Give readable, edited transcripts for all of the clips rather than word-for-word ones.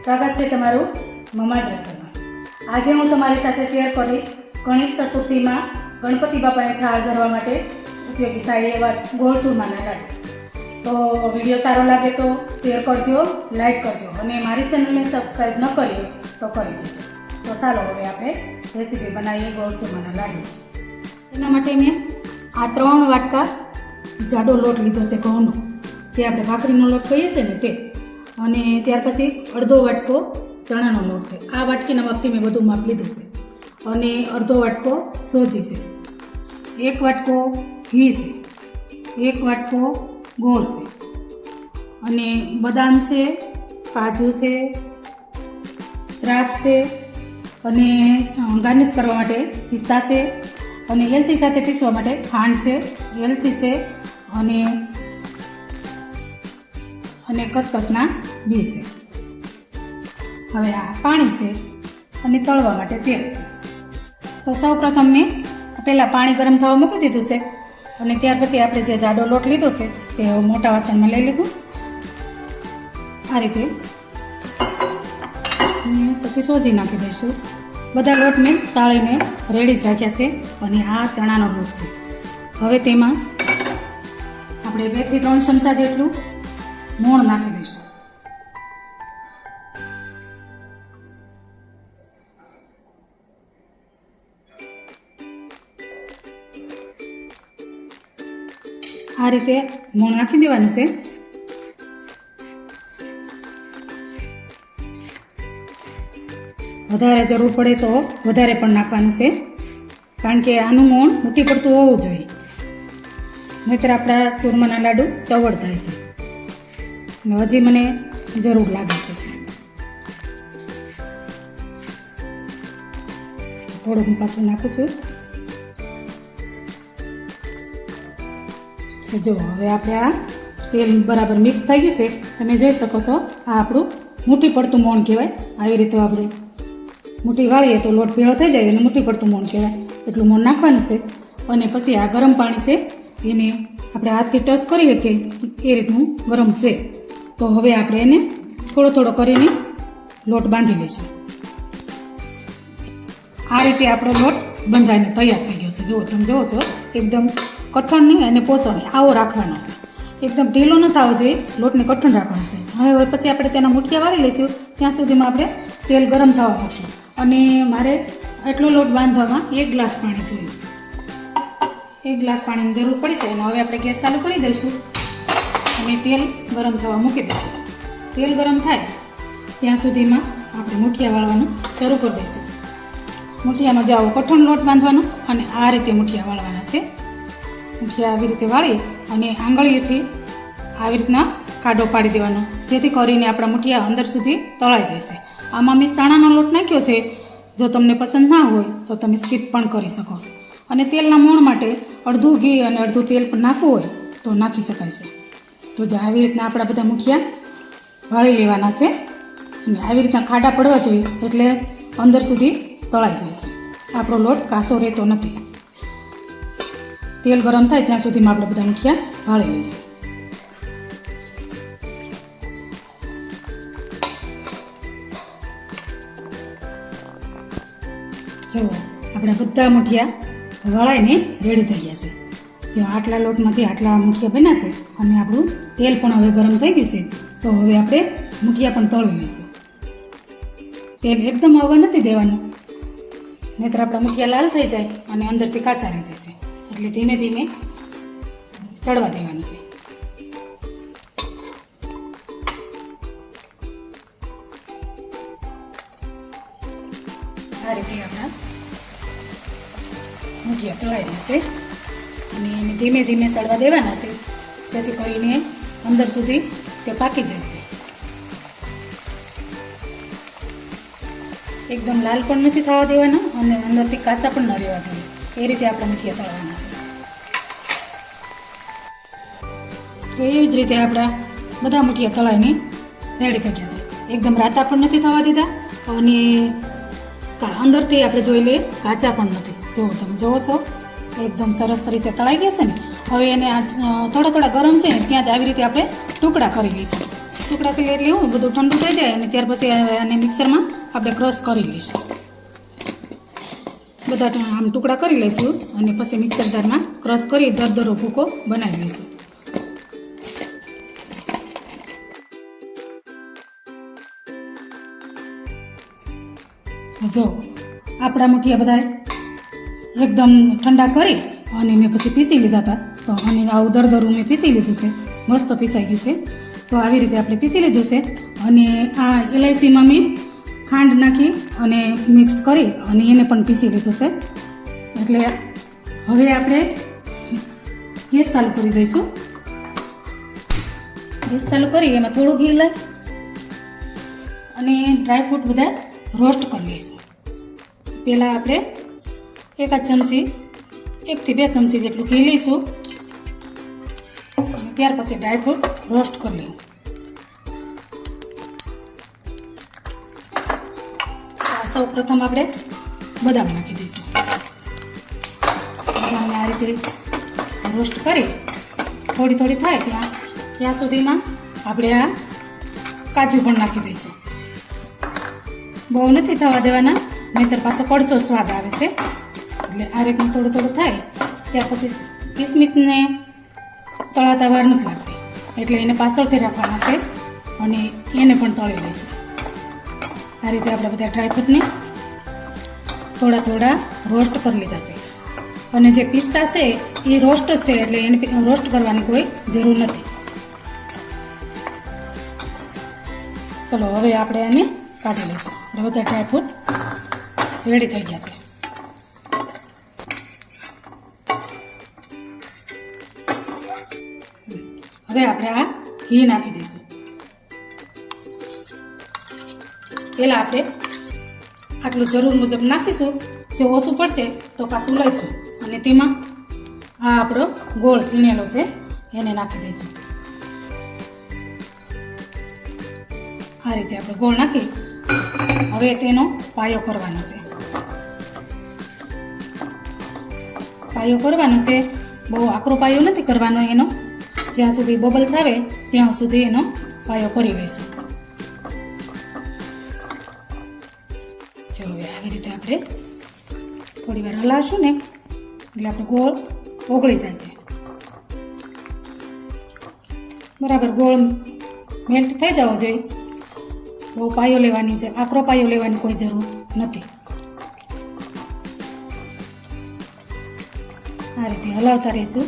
સ્વાગત છે તમારું મમાજ રસોઈમાં। આજે હું તમારી સાથે શેર કરીશ ગણેશ ચતુર્થીમાં ગણપતિ બાપાને થાળ ધરવા માટે ઉપયોગી થાય એવા ગોળ ચૂરમાના લાડુ। તો વિડીયો સારો લાગે તો શેર કરજો, લાઈક કરજો અને મારી ચેનલને સબસ્ક્રાઈબ ન કરી હોય તો કરી દેજો। તો ચાલો હવે આપણે રેસીપી બનાવીએ ગોળ ચૂરમાના લાડુ। એના માટે મેં આ 3 વાટકા જાડો લોટ લીધો છે ઘઉંનો, જે આપણે ભાખરીનો લોટ કહીએ છીએ ને તે, અને ત્યાર પછી અડધો વાટકો ચણાનો લોટ છે। આ વાટકીના માપથી મેં બધું માપ લીધું છે। અને અડધો વાટકો સોજી છે, 1 વાટકો ઘી છે, 1 વાટકો ગોળ છે, અને બદામ છે, કાજુ છે, દ્રાક્ષ છે, અને ગાર્નિશ કરવા માટે પિસ્તા છે, અને એલચી સાથે પીસવા માટે ખાંડ છે, એલચી છે, અને ખસખસના બી છે। હવે આ પાણી છે અને તળવા માટે તેલ છે। તો સૌ પ્રથમ મેં પહેલાં પાણી ગરમ થવા મૂકી દીધું છે, અને ત્યાર પછી આપણે જે જાડો લોટ લીધો છે તે મોટા વાસણમાં લઈ લઈશું આ રીતે, અને પછી સોજી નાખી દઈશું। બધા લોટ મેં સાળીને રેડી જ રાખ્યા છે, અને આ ચણાનો લોટ છે। હવે તેમાં આપણે 2 થી 3 ચમચા જેટલું મોણ નાખી દઈશું। આ રીતે મોણ નાખી દેવાનું છે। વધારે જરૂર પડે તો વધારે પણ નાખવાનું છે, કારણ કે આનું મોણ મોટી પડતું હોવું જોઈએ, નહીંતર આપણા ચૂરમાના લાડુ ચવડ થાય છે। હજી મને જરૂર લાગે છે, થોડુંક પાછું નાખું છું। જો હવે આપણે આ તેલ બરાબર મિક્સ થઈ ગયું છે, તમે જોઈ શકો છો। આ આપણું મોટી પડતું મોણ કહેવાય। આવી રીતે આપણે મોટી વાળીએ તો લોટ ભેળો થઈ જાય, અને મોટી પડતું મોણ કહેવાય, એટલું મોણ નાખવાનું છે। અને પછી આ ગરમ પાણી છે એને આપણે હાથથી ટચ કરી શકીએ એ રીતનું ગરમ છે। તો હવે આપણે એને થોડો થોડો કરીને લોટ બાંધી લઈશું। આ રીતે આપણો લોટ બંધાઈને તૈયાર થઈ ગયો છે। જુઓ, તમે જુઓ છો, એકદમ કઠણ નહીં અને પોસણ આવો રાખવાનો છે, એકદમ ઢીલો ન થવો જોઈએ, લોટને કઠણ રાખવાનો છે। હવે પછી આપણે તેના મુઠિયા વાળી લઈશું, ત્યાં સુધીમાં આપણે તેલ ગરમ થવા મૂકશું। અને મારે એટલો લોટ બાંધવામાં 1 ગ્લાસ પાણી જોઈએ, 1 ગ્લાસ પાણીની જરૂર પડી છે। અને હવે આપણે ગેસ ચાલુ કરી દઈશું અને તેલ ગરમ થવા મૂકી દઈશું। તેલ ગરમ થાય ત્યાં સુધીમાં આપણે મુઠિયા વાળવાનું શરૂ કરી દઈશું। મુઠિયામાં જાઓ કઠણ લોટ બાંધવાનો, અને આ રીતે મુઠિયા વાળવાના છે। મુઠિયા આવી રીતે વાળી અને આંગળીઓથી આવી રીતના કાઢો પાડી દેવાનો, જેથી કરીને આપણા મુઠિયા અંદર સુધી તળાઈ જશે। આમાં મેં ચણાનો લોટ નાખ્યો છે, જો તમને પસંદ ના હોય તો તમે સ્કીપ પણ કરી શકો છો। અને તેલના મોણ માટે અડધું ઘી અને અડધું તેલ પણ નાખવું હોય તો નાખી શકાય છે। તો જો આવી રીતના આપણા બધા મુઠિયા વાળી લેવાના છે, અને આવી રીતના ખાડા પડવા જોઈએ, એટલે અંદર સુધી તળાઈ જશે, આપણો લોટ કાસો રહેતો નથી। તેલ ગરમ થાય ત્યાં સુધીમાં આપણે બધા મુઠિયા વાળી લઈશું। જુઓ, આપણે બધા મુઠિયા વળાઈને રેડી થઈ ગયા છે। જો આટલા લોટમાંથી આટલા મુઠિયા બન્યા છે, અને આપણું તેલ પણ હવે ગરમ થઈ ગયું છે। તો હવે આપણે મુઠિયા પણ તળી લઈશું। તેલ એકદમ આવવા નથી દેવાનું, નહીંતર આપણા મુઠિયા લાલ થઈ જાય અને અંદરથી કાચા રહી જશે, એટલે ધીમે ધીમે ચડવા દેવાનું છે। આ રીતે આપણા મુઠિયા તળાઈ રહ્યા છે, અને એને ધીમે ધીમે ચડવા દેવાના છે, જેથી કરીને અંદર સુધી તે પાકી જશે। એકદમ લાલ પણ નથી થવા દેવાના, અને અંદરથી કાચા પણ ન રહેવા જોઈએ, એ રીતે આપણા મુઠિયા તળવાના છે। તો એવી જ રીતે આપણા બધા મુઠિયા તળાઈને રેડી થઈ ગયા છે। એકદમ રાતા પણ નથી થવા દીધા, અને અંદરથી આપણે જોઈ લઈએ કાચા પણ નથી। જો તમે જોવો છો, એકદમ સરસ રીતે તળાઈ ગયા છે ને। હવે એને થોડા થોડા ગરમ છે ને ત્યાં જ આવી રીતે આપણે ટુકડા કરી લઈશું, ટુકડા કરી એટલે હું બધું ઠંડુ થઈ જાય અને ત્યાર પછી આને મિક્સરમાં આપણે ક્રશ કરી લઈશું. બધા આમ ટુકડા કરી લઈશું અને પછી મિક્સર જારમાં ક્રશ કરી દરદરો ભૂકો બનાવી લઈશું. જો આપણા મુઠિયા બધા એકદમ ઠંડા કરી અને મેં પછી પીસી લીધા હતા. તો અને આવું દરદરું મેં પીસી લીધું છે, મસ્ત પીસાઈ ગયું છે. તો આવી રીતે આપણે પીસી લીધું છે અને આ ઇલાયચીમાં મેં ખાંડ નાખી અને મિક્સ કરી અને એને પણ પીસી લીધું છે. એટલે હવે આપણે ગેસ ચાલુ કરી દઈશું. ગેસ ચાલુ કરી એમાં થોડું ઘી લઈ અને ડ્રાયફ્રૂટ બધા રોસ્ટ કરી લઈશું. પહેલાં આપણે 1 ચમચી 1 થી 2 ચમચી જેટલું ઘી લઈશું અને ત્યાર પછી ડ્રાયફ્રૂટ રોસ્ટ કરી લઈશું. સૌ પ્રથમ આપણે બદામ નાખી દઈશું. બદામને આ રીતે રોસ્ટ કરી થોડી થાય ત્યાં સુધીમાં આપણે આ કાજુ પણ નાખી દઈશું. બહુ નથી થવા દેવાના, નહીંતર પાછો કડસો સ્વાદ આવે છે. એટલે આ રીતનું થોડું થાય ત્યાર પછી કિસમિસને તળાતા વાર નથી લાગતી, એટલે એને પાછળથી રાખવાના છે અને એને પણ તળી લઈશું. આ રીતે આપણે બધા ડ્રાયફ્રૂટને થોડા રોસ્ટ કરી લીધા છે. અને જે પિસ્તા છે એ રોસ્ટ જ છે, એટલે એને રોસ્ટ કરવાની કોઈ જરૂર નથી. ચલો હવે આપણે આને કાઢી લઈશું. એટલે બધા ડ્રાયફ્રૂટ રેડી થઈ ગયા છે. હવે આપણે આ ઘી નાખી દઈશું. પહેલાં આપણે આટલું જરૂર મુજબ નાખીશું. જો ઓછું પડશે તો પાછું લઈશું અને તેમાં આ આપણો ગોળ સીણેલો છે એને નાખી દઈશું. આ રીતે આપણે ગોળ નાખી હવે તેનો પાયો કરવાનો છે. પાયો કરવાનો છે, બહુ આકરો પાયો નથી કરવાનો એનો. જ્યાં સુધી બબલ્સ આવે ત્યાં સુધી એનો પાયો કરી લઈશું. જો હવે આવી રીતે આપણે થોડી વાર હલાવશું ને એટલે આપણે ગોળ ઓગળી જાય છે. બરાબર ગોળ મેલ્ટ થઈ જવો જોઈએ. બહુ પાયો લેવાની છે, આકરો પાયો લેવાની કોઈ જરૂર નથી. આ રીતે હલાવતા રહીશું.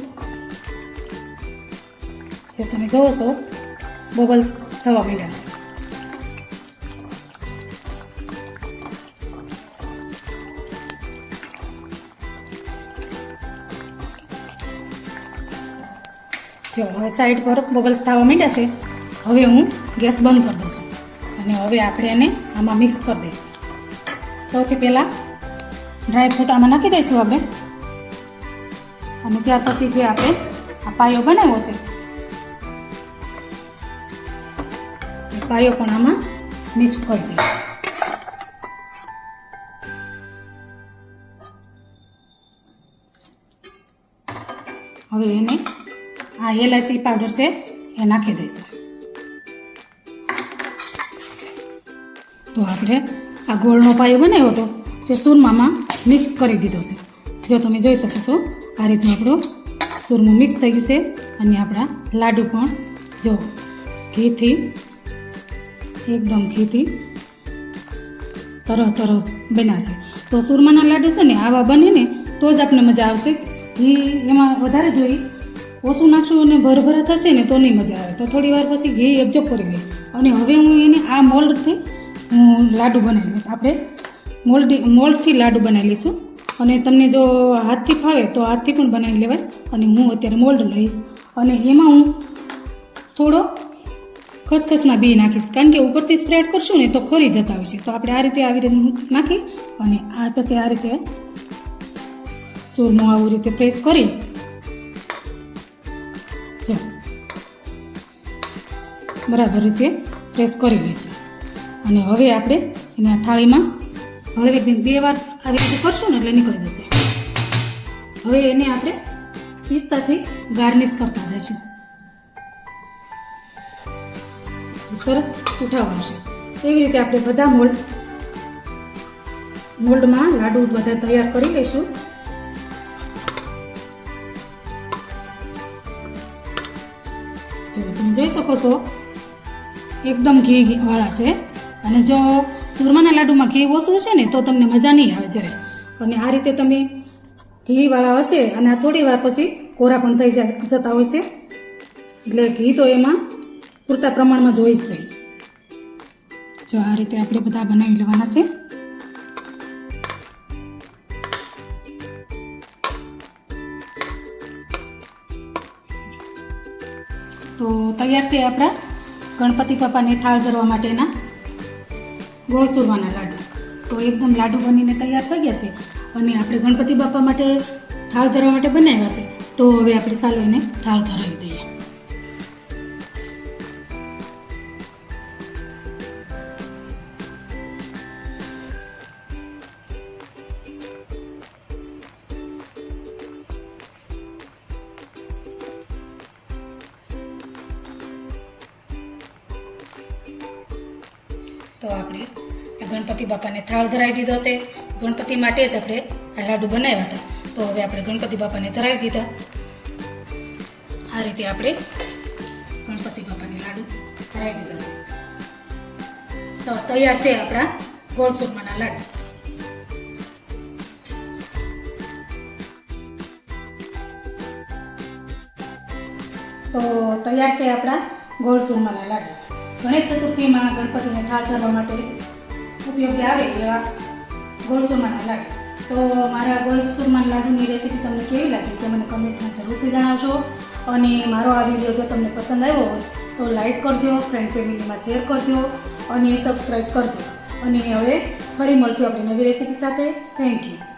જે તમે જોવો છો બબલ્સ થવા માંડ્યા છે. જો હવે સાઈડ પર બબલ્સ થવા માંડ્યા છે. હવે હું ગેસ બંધ કરી દઉં છું અને હવે આપણે એને આમાં મિક્સ કરી દઈશું. સૌથી પહેલાં ડ્રાયફ્રૂટ આમાં નાખી દઈશું આપણે અને ત્યાર પછી જે આપણે આ પાયો બનાવ્યો છે એ પાયો પણ આમાં મિક્સ કરી દઈશું. હવે એને આ એલાયચી પાવડર છે એ નાખી દઈશું. તો આપણે આ ગોળનો પાયો બનાવ્યો હતો તે ચૂરમામાં મિક્સ કરી દીધો છે. જો તમે જોઈ શકો છો આ રીતનું આપણું ચૂરમું મિક્સ થઈ ગયું છે અને આપણા લાડુ પણ જો ઘીથી એકદમ ઘીથી તરહ બન્યા છે. તો ચૂરમાના લાડુ છે ને આવા બને ને તો જ આપણને મજા આવશે. ઘી એમાં વધારે જોઈ ઓછું નાખશું અને ભરભરા થશે ને તો નહીં મજા આવે. તો થોડી વાર પછી ઘી એબ્ઝોર્બ કરી લઈએ અને હવે હું એને આ મોલ્ડથી હું લાડુ બનાવી લઈશ. આપણે મોલ્ડથી લાડુ બનાવી લઈશું અને તમને જો હાથથી ફાવે તો હાથથી પણ બનાવી લેવાય. અને હું અત્યારે મોલ્ડ લઈશ અને એમાં હું થોડો ખસખસના બી નાખીશ, કારણ કે ઉપરથી સ્પ્રેડ કરશું ને તો ખરી જતા હોય છે. તો આપણે આ રીતે આવી રીતે નાખી અને આ પછી આ રીતે ચૂરમું આવી રીતે પ્રેસ કરી જો બરાબર રીતે પ્રેસ કરી લઈશું. અને હવે આપણે એના થાળીમાં હળવી 2 વાર આવી રીતે કરશું ને એટલે નીકળી જશે. હવે એને આપણે પિસ્તાથી ગાર્નિશ કરતા જઈશું. સરસ ઉઠાવ આવશે. એવી રીતે આપણે બધા મોલ્ડમાં લાડુ બધા તૈયાર કરી લઈશું. જો તમે જોઈ શકો છો એકદમ ઘી વાળા છે. અને જો ચૂરમાના લાડુમાં ઘી ઓછું હશે ને તો તમને મજા નહીં આવે જરાય. અને આ રીતે તમે ઘી વાળા હશે અને આ થોડી વાર પછી કોરા પણ થઈ જતા હોય છે. એટલે ઘી તો એમાં પૂરતા પ્રમાણમાં જોઈ જ છે. જો આ રીતે આપણે બધા બનાવી લેવાના છે. તો તૈયાર છે આપણા ગણપતિ બાપાને થાળ ધરવા માટેના ગોળ ચૂરમાના લાડુ. તો એકદમ લાડુ બનીને તૈયાર થઈ ગયા છે. અને આપણે ગણપતિ બાપા માટે થાળ ધરવા માટે બનાવ્યા છે. તો હવે આપણે ચાલો એને થાળ ધરાવી દઈએ. તો આપણે ગણપતિ બાપાને થાળ ધરાવી દીધો છે. ગણપતિ માટે જ આપણે આ લાડુ બનાવ્યા હતા. તો હવે આપણે ગણપતિ બાપાને ધરાવી દીધા. આ રીતે આપણે ગણપતિ બાપાને લાડુ ધરાવી દીધા છે. તો તૈયાર છે આપણા ગોળ ચૂરમાના લાડુ. તો તૈયાર છે આપણા ગોળ ચૂરમાના લાડુ. ગણેશ ચતુર્થીમાં ગણપતિને થાળ ધરવા માટે ઉપયોગી આવે એવા ગોળ ચૂરમાના લાડુ. તો મારા ગોળ ચૂરમાના લાડુની રેસીપી તમને કેવી લાગી તે મને કમેન્ટમાં જરૂરથી જણાવશો. અને મારો આ વિડીયો જો તમને પસંદ આવ્યો હોય તો લાઈક કરજો, ફ્રેન્ડ ફેમિલીમાં શેર કરજો અને સબસ્ક્રાઈબ કરજો. અને હવે ફરી મળશું આપણી નવી રેસીપી સાથે. Thank you.